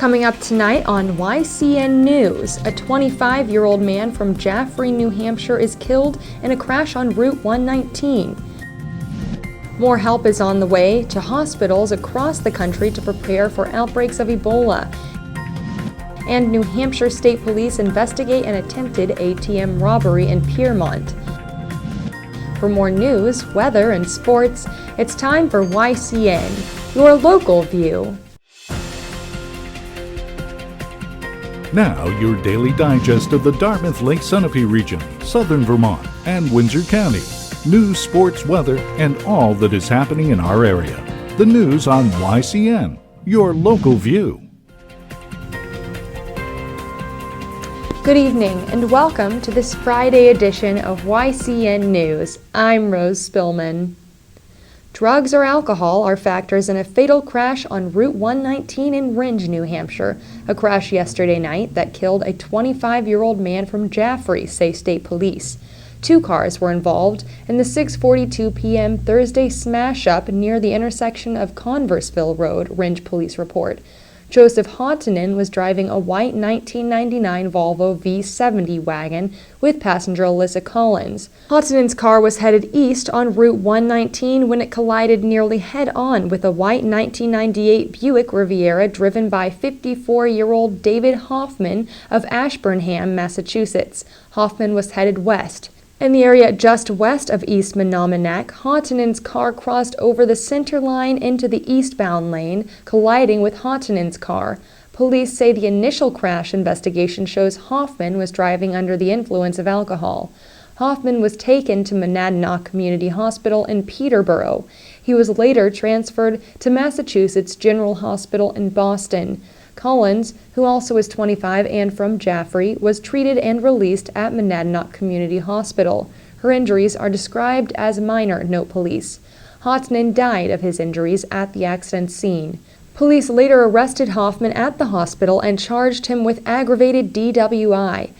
Coming up tonight on YCN News, a 25-year-old man from Jaffrey, New Hampshire is killed in a crash on Route 119. More help is on the way to hospitals across the country to prepare for outbreaks of Ebola. And New Hampshire State Police investigate an attempted ATM robbery in Piermont. For more news, weather, and sports, it's time for YCN, your local view. Now, your daily digest of the Dartmouth Lake Sunapee region, southern Vermont, and Windsor County. News, sports, weather, and all that is happening in our area. The news on YCN, your local view. Good evening and welcome to this Friday edition of YCN News. I'm Rose Spillman. Drugs or alcohol are factors in a fatal crash on Route 119 in Rindge, New Hampshire. A crash yesterday night that killed a 25-year-old man from Jaffrey, say state police. 2 cars were involved in the 6:42 p.m. Thursday smash-up near the intersection of Converseville Road, Rindge police report. Joseph Hautanen was driving a white 1999 Volvo V70 wagon with passenger Alyssa Collins. Hautanen's car was headed east on Route 119 when it collided nearly head-on with a white 1998 Buick Riviera driven by 54-year-old David Hoffman of Ashburnham, Massachusetts. Hoffman was headed west. In the area just west of East Menominee, Hautanen's car crossed over the center line into the eastbound lane, colliding with Hautanen's car. Police say the initial crash investigation shows Hoffman was driving under the influence of alcohol. Hoffman was taken to Monadnock Community Hospital in Peterborough. He was later transferred to Massachusetts General Hospital in Boston. Collins, who also is 25 and from Jaffrey, was treated and released at Monadnock Community Hospital. Her injuries are described as minor, note police. Hautanen died of his injuries at the accident scene. Police later arrested Hoffman at the hospital and charged him with aggravated DWI.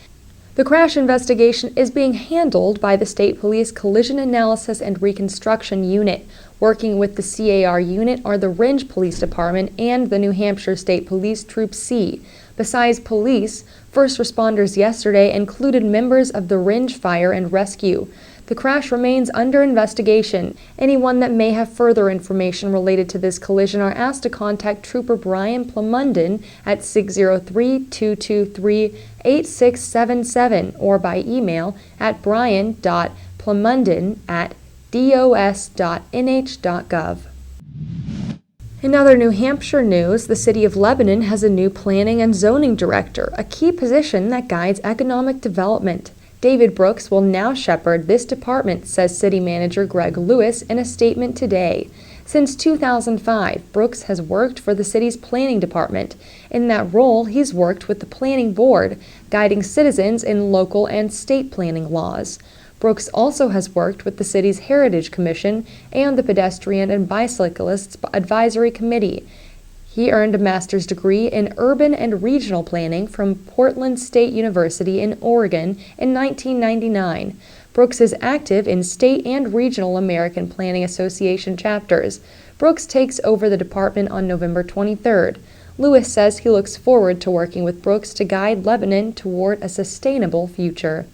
The crash investigation is being handled by the State Police Collision Analysis and Reconstruction Unit. Working with the CAR unit are the Rindge Police Department and the New Hampshire State Police Troop C. Besides police, first responders yesterday included members of the Rindge Fire and Rescue. The crash remains under investigation. Anyone that may have further information related to this collision are asked to contact Trooper Brian Plumunden at 603-223-8677 or by email at brian.plumunden@dos.nh.gov. In other New Hampshire news, the City of Lebanon has a new planning and zoning director, a key position that guides economic development. David Brooks will now shepherd this department, says City Manager Greg Lewis in a statement today. Since 2005, Brooks has worked for the city's planning department. In that role, he's worked with the Planning Board, guiding citizens in local and state planning laws. Brooks also has worked with the city's Heritage Commission and the Pedestrian and Bicyclists Advisory Committee. He earned a master's degree in urban and regional planning from Portland State University in Oregon in 1999. Brooks is active in state and regional American Planning Association chapters. Brooks takes over the department on November 23rd. Lewis says he looks forward to working with Brooks to guide Lebanon toward a sustainable future.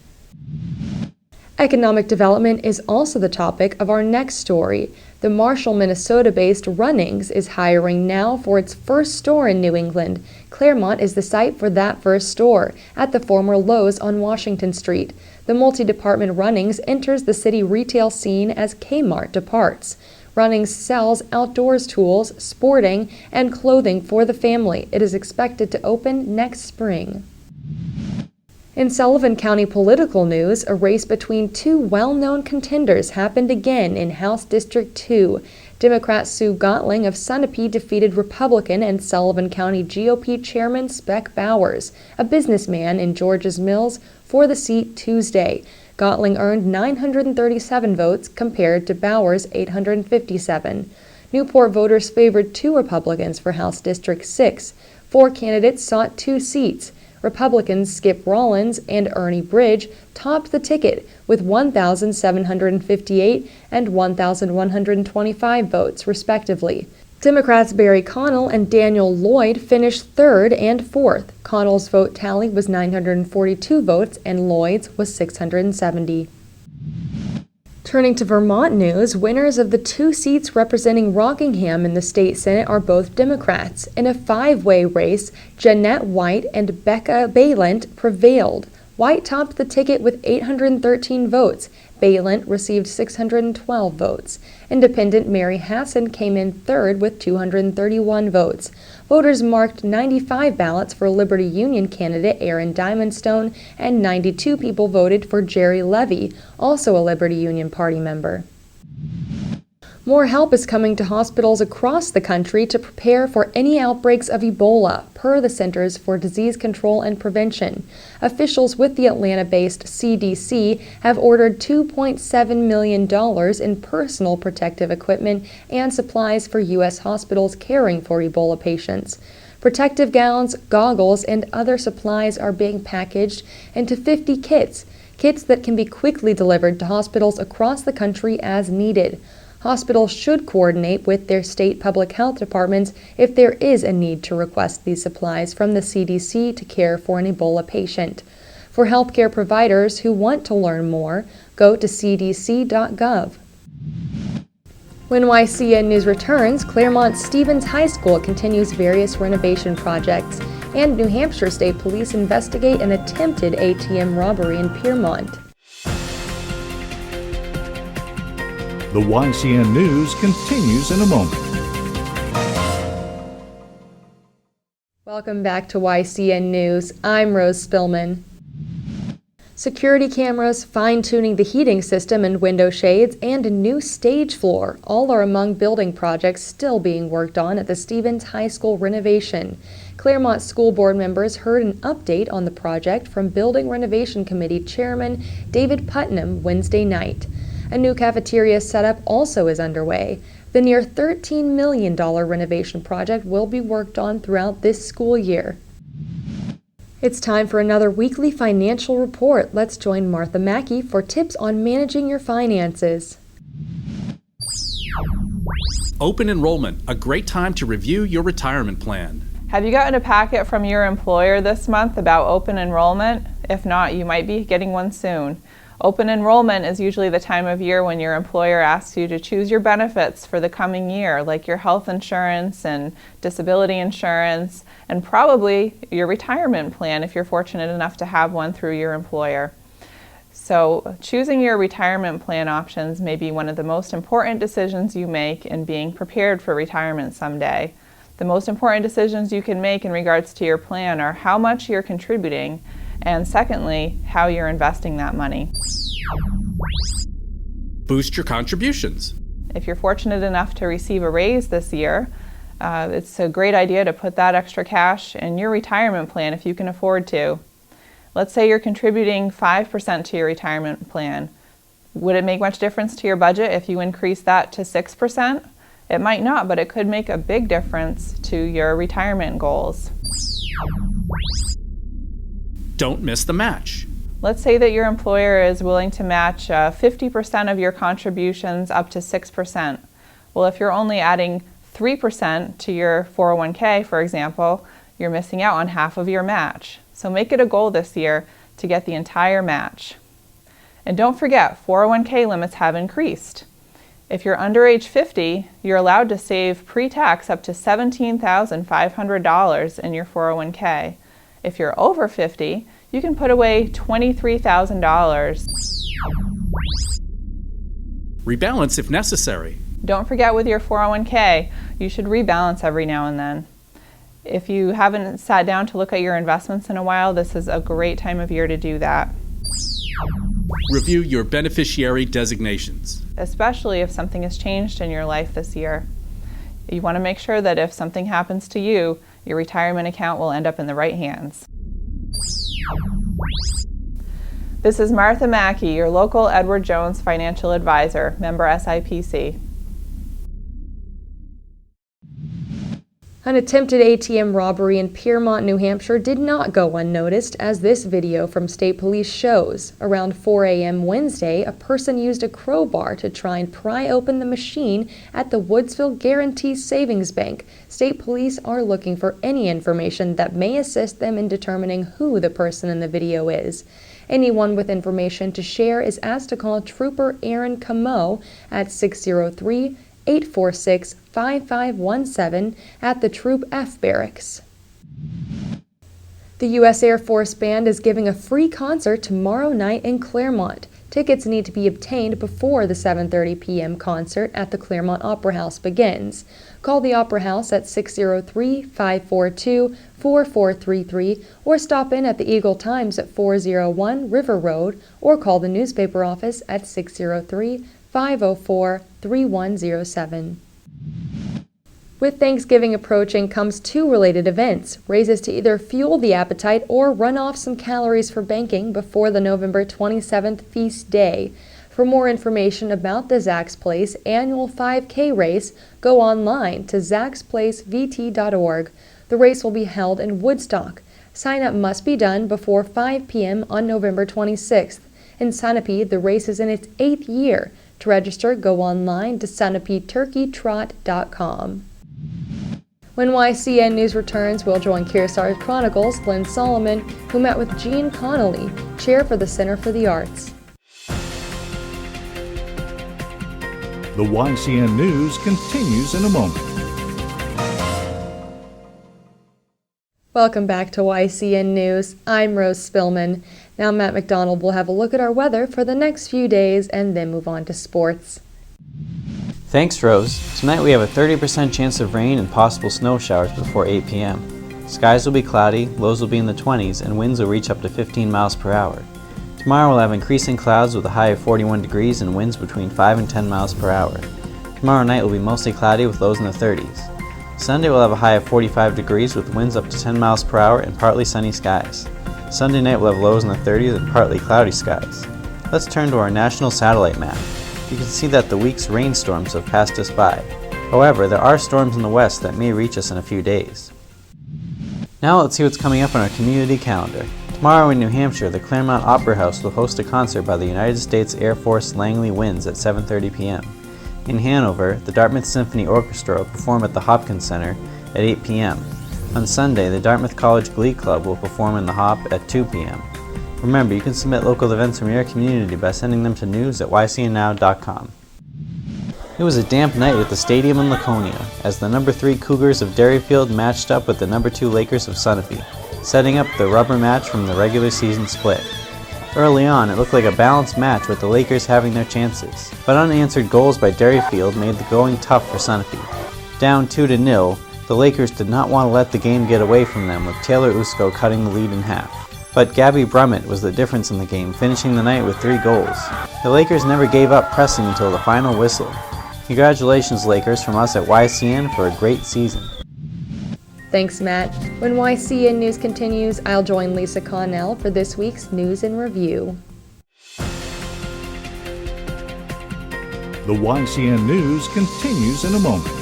Economic development is also the topic of our next story. The Marshall, Minnesota-based Runnings is hiring now for its first store in New England. Claremont is the site for that first store, at the former Lowe's on Washington Street. The multi-department Runnings enters the city retail scene as Kmart departs. Runnings sells outdoors tools, sporting, and clothing for the family. It is expected to open next spring. In Sullivan County political news, a race between 2 well-known contenders happened again in House District 2. Democrat Sue Gottling of Sunapee defeated Republican and Sullivan County GOP Chairman Spec Bowers, a businessman in George's Mills, for the seat Tuesday. Gottling earned 937 votes compared to Bowers' 857. Newport voters favored 2 Republicans for House District 6. 4 candidates sought 2 seats. Republicans Skip Rollins and Ernie Bridge topped the ticket with 1,758 and 1,125 votes, respectively. Democrats Barry Connell and Daniel Lloyd finished third and fourth. Connell's vote tally was 942 votes and Lloyd's was 670. Turning to Vermont news, winners of the two seats representing Rockingham in the state Senate are both Democrats. In a five-way race, Jeanette White and Becca Balint prevailed. White topped the ticket with 813 votes. Balint received 612 votes. Independent Mary Hassan came in third with 231 votes. Voters marked 95 ballots for Liberty Union candidate Aaron Diamondstone, and 92 people voted for Jerry Levy, also a Liberty Union Party member. More help is coming to hospitals across the country to prepare for any outbreaks of Ebola, per the Centers for Disease Control and Prevention. Officials with the Atlanta-based CDC have ordered $2.7 million in personal protective equipment and supplies for U.S. hospitals caring for Ebola patients. Protective gowns, goggles, and other supplies are being packaged into 50 kits that can be quickly delivered to hospitals across the country as needed. Hospitals should coordinate with their state public health departments if there is a need to request these supplies from the CDC to care for an Ebola patient. For healthcare providers who want to learn more, go to cdc.gov. When YCN News returns, Claremont Stevens High School continues various renovation projects, and New Hampshire State Police investigate an attempted ATM robbery in Piermont. The YCN News continues in a moment. Welcome back to YCN News. I'm Rose Spillman. Security cameras, fine-tuning the heating system and window shades, and a new stage floor all are among building projects still being worked on at the Stevens High School renovation. Claremont School Board members heard an update on the project from Building Renovation Committee Chairman David Putnam Wednesday night. A new cafeteria setup also is underway. The near $13 million renovation project will be worked on throughout this school year. It's time for another weekly financial report. Let's join Martha Mackey for tips on managing your finances. Open enrollment, a great time to review your retirement plan. Have you gotten a packet from your employer this month about open enrollment? If not, you might be getting one soon. Open enrollment is usually the time of year when your employer asks you to choose your benefits for the coming year, like your health insurance and disability insurance, and probably your retirement plan if you're fortunate enough to have one through your employer. So choosing your retirement plan options may be one of the most important decisions you make in being prepared for retirement someday. The most important decisions you can make in regards to your plan are how much you're contributing, and secondly, how you're investing that money. Boost your contributions. If you're fortunate enough to receive a raise this year, it's a great idea to put that extra cash in your retirement plan if you can afford to. Let's say you're contributing 5% to your retirement plan. Would it make much difference to your budget if you increase that to 6%? It might not, but it could make a big difference to your retirement goals. Don't miss the match. Let's say that your employer is willing to match 50% of your contributions up to 6%. Well, if you're only adding 3% to your 401k, for example, you're missing out on half of your match. So make it a goal this year to get the entire match. And don't forget, 401k limits have increased. If you're under age 50, you're allowed to save pre-tax up to $17,500 in your 401k. If you're over 50, you can put away $23,000. Rebalance if necessary. Don't forget with your 401k, you should rebalance every now and then. If you haven't sat down to look at your investments in a while, this is a great time of year to do that. Review your beneficiary designations. Especially if something has changed in your life this year. You want to make sure that if something happens to you, your retirement account will end up in the right hands. This is Martha Mackey, your local Edward Jones financial advisor, member SIPC. An attempted ATM robbery in Piermont, New Hampshire did not go unnoticed, as this video from state police shows. Around 4 a.m. Wednesday, a person used a crowbar to try and pry open the machine at the Woodsville Guarantee Savings Bank. State police are looking for any information that may assist them in determining who the person in the video is. Anyone with information to share is asked to call Trooper Aaron Camo at 603-846-5517 at the Troop F Barracks. The U.S. Air Force Band is giving a free concert tomorrow night in Claremont. Tickets need to be obtained before the 7:30 p.m. concert at the Claremont Opera House begins. Call the Opera House at 603-542-4433 or stop in at the Eagle Times at 401 River Road or call the newspaper office at 603-504-3107. With Thanksgiving approaching comes two related events, races to either fuel the appetite or run off some calories for banking before the November 27th feast day. For more information about the Zack's Place annual 5K race, go online to zacksplacevt.org. The race will be held in Woodstock. Sign-up must be done before 5 p.m. on November 26th. In Sunapee, the race is in its 8th year. To register, go online to sunapeeturkeytrot.com. When YCN News returns, we'll join Kearsarge Chronicles' Lynn Solomon, who met with Jean Connolly, chair for the Center for the Arts. The YCN News continues in a moment. Welcome back to YCN News. I'm Rose Spillman. Now Matt McDonald will have a look at our weather for the next few days and then move on to sports. Thanks, Rose. Tonight we have a 30% chance of rain and possible snow showers before 8 p.m. Skies will be cloudy, lows will be in the 20s, and winds will reach up to 15 miles per hour. Tomorrow we'll have increasing clouds with a high of 41 degrees and winds between 5 and 10 miles per hour. Tomorrow night will be mostly cloudy with lows in the 30s. Sunday we'll have a high of 45 degrees with winds up to 10 miles per hour and partly sunny skies. Sunday night we'll have lows in the 30s and partly cloudy skies. Let's turn to our national satellite map. You can see that the week's rainstorms have passed us by. However, there are storms in the west that may reach us in a few days. Now let's see what's coming up on our community calendar. Tomorrow in New Hampshire, the Claremont Opera House will host a concert by the United States Air Force Langley Winds at 7:30 p.m. In Hanover, the Dartmouth Symphony Orchestra will perform at the Hopkins Center at 8 p.m. On Sunday, the Dartmouth College Glee Club will perform in the Hop at 2 p.m. Remember, you can submit local events from your community by sending them to news@ycnnow.com. It was a damp night at the stadium in Laconia as the number 3 Cougars of Derryfield matched up with the number 2 Lakers of Sunapee, setting up the rubber match from the regular season split. Early on, it looked like a balanced match with the Lakers having their chances, but unanswered goals by Derryfield made the going tough for Sunapee. Down 2-0, the Lakers did not want to let the game get away from them, with Taylor Usko cutting the lead in half. But Gabby Brummett was the difference in the game, finishing the night with 3 goals. The Lakers never gave up pressing until the final whistle. Congratulations, Lakers, from us at YCN for a great season. Thanks, Matt. When YCN News continues, I'll join Lisa Connell for this week's News in Review. The YCN News continues in a moment.